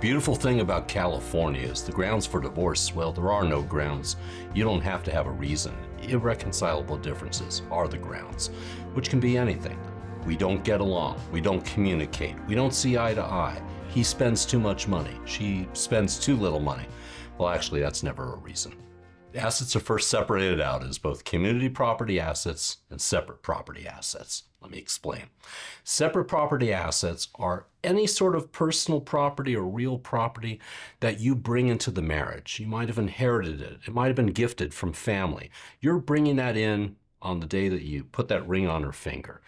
Beautiful thing about California is the grounds for divorce, well, there are no grounds. You don't have to have a reason. Irreconcilable differences are the grounds, which can be anything. We don't get along. We don't communicate. We don't see eye to eye. He spends too much money. She spends too little money. Well, actually, that's never a reason. Assets are first separated out as both community property assets and separate property assets. Let me explain. Separate property assets are any sort of personal property or real property that you bring into the marriage. You might have inherited it. It might have been gifted from family. You're bringing that in on the day that you put that ring on her finger.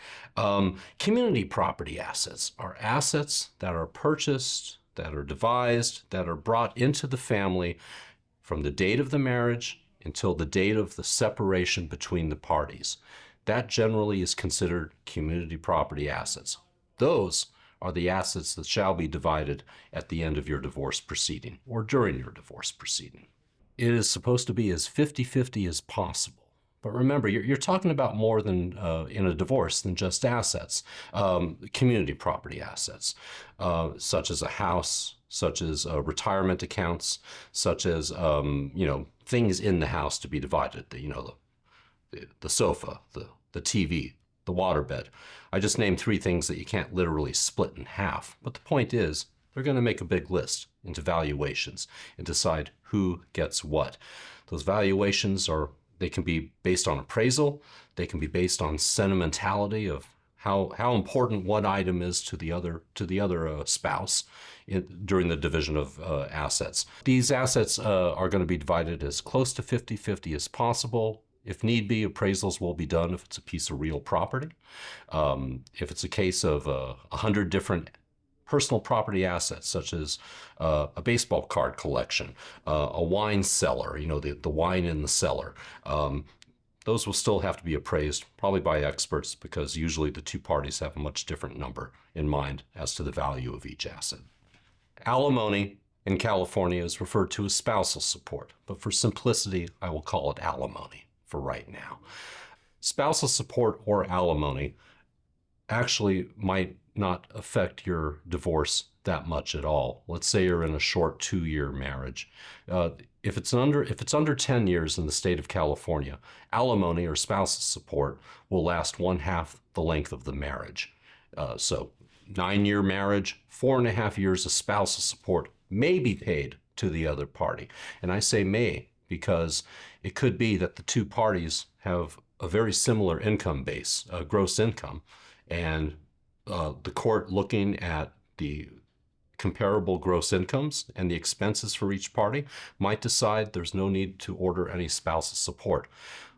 Community property assets are assets that are purchased, that are devised, that are brought into the family from the date of the marriage until the date of the separation between the parties. That generally is considered community property assets. Those are the assets that shall be divided at the end of your divorce proceeding or during your divorce proceeding. It is supposed to be as 50-50 as possible. But remember, you're talking about more than in a divorce than just assets, community property assets, such as a house, such as retirement accounts, such as things in the house to be divided. The sofa, the TV, the waterbed. I just named 3 things that you can't literally split in half. But the point is, they're going to make a big list into valuations and decide who gets what. Those valuations they can be based on appraisal. They can be based on sentimentality of how important one item is to the other spouse during the division of assets. These assets are going to be divided as close to 50-50 as possible. If need be, appraisals will be done if it's a piece of real property. If it's a case of 100 different personal property assets, such as a baseball card collection, a wine cellar, the wine in the cellar. Those will still have to be appraised, probably by experts, because usually the 2 parties have a much different number in mind as to the value of each asset. Alimony in California is referred to as spousal support, but for simplicity, I will call it alimony for right now. Spousal support or alimony actually might not affect your divorce that much at all. Let's say you're in a short 2-year marriage. If it's under 10 years in the state of California, alimony or spousal support will last 1/2 the length of the marriage. So 9-year marriage, 4.5 years of spousal support may be paid to the other party. And I say may because it could be that the 2 parties have a very similar income base, gross income, and the court looking at the comparable gross incomes and the expenses for each party might decide there's no need to order any spousal support.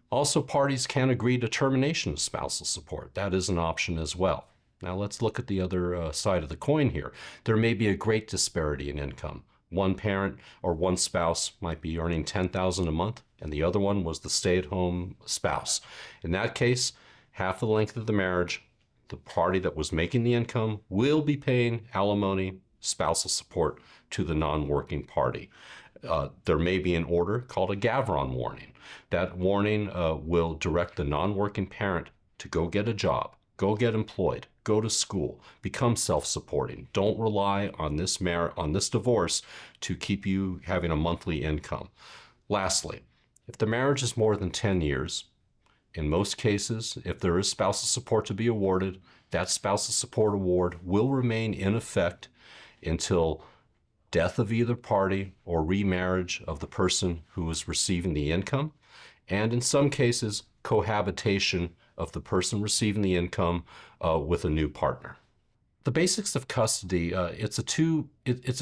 Also, parties can agree to termination of spousal support. That is an option as well. Now let's look at the other side of the coin here. There may be a great disparity in income. One parent or one spouse might be earning $10,000 a month, and the other one was the stay-at-home spouse. In that case, half the length of the marriage, the party that was making the income will be paying alimony, spousal support to the non-working party. There may be an order called a Gavron warning. That warning will direct the non-working parent to go get a job, go get employed, go to school, become self-supporting. Don't rely on this divorce to keep you having a monthly income. Lastly, if the marriage is more than 10 years, in most cases, if there is spousal support to be awarded, that spousal support award will remain in effect until death of either party or remarriage of the person who is receiving the income, and in some cases, cohabitation of the person receiving the income with a new partner. The basics of custody, it's a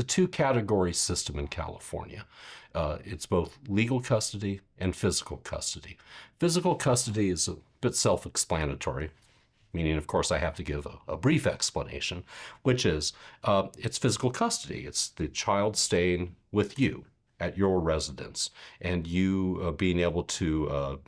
two-category system in California. It's both legal custody and physical custody. Physical custody is a bit self-explanatory, meaning, of course, I have to give a brief explanation, which is it's physical custody. It's the child staying with you at your residence, and you being able to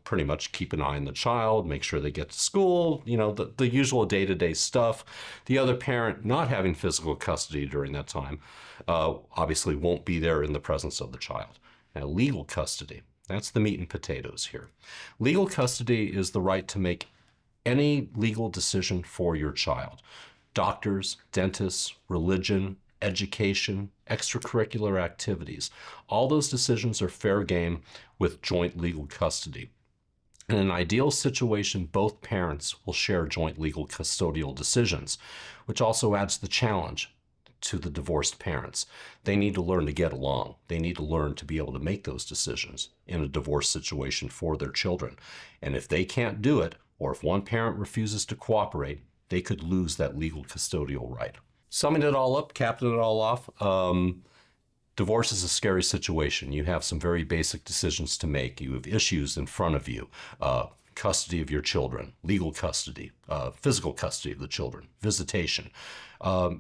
pretty much keep an eye on the child, make sure they get to school, the usual day-to-day stuff. The other parent not having physical custody during that time obviously won't be there in the presence of the child. Now, legal custody, that's the meat and potatoes here. Legal custody is the right to make any legal decision for your child. Doctors, dentists, religion, education, extracurricular activities. All those decisions are fair game with joint legal custody. In an ideal situation, both parents will share joint legal custodial decisions, which also adds the challenge to the divorced parents. They need to learn to get along. They need to learn to be able to make those decisions in a divorce situation for their children. And if they can't do it, or if one parent refuses to cooperate, they could lose that legal custodial right. Summing it all up, capping it all off, divorce is a scary situation. You have some very basic decisions to make. You have issues in front of you. Custody of your children, legal custody, physical custody of the children, visitation.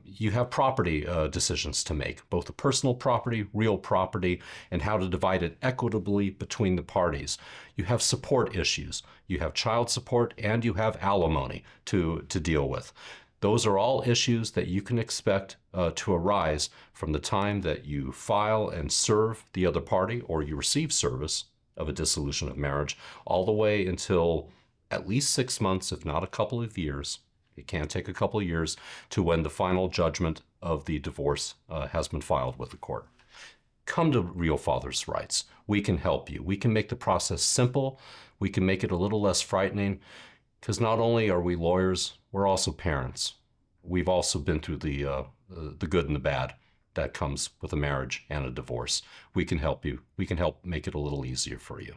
You have property decisions to make, both the personal property, real property, and how to divide it equitably between the parties. You have support issues. You have child support, and you have alimony to deal with. Those are all issues that you can expect to arise from the time that you file and serve the other party, or you receive service of a dissolution of marriage, all the way until at least 6 months, if not a couple of years. It can take a couple of years to when the final judgment of the divorce has been filed with the court. Come to Real Father's Rights. We can help you. We can make the process simple. We can make it a little less frightening, because not only are we lawyers, we're also parents. We've also been through the good and the bad that comes with a marriage and a divorce. We can help you. We can help make it a little easier for you.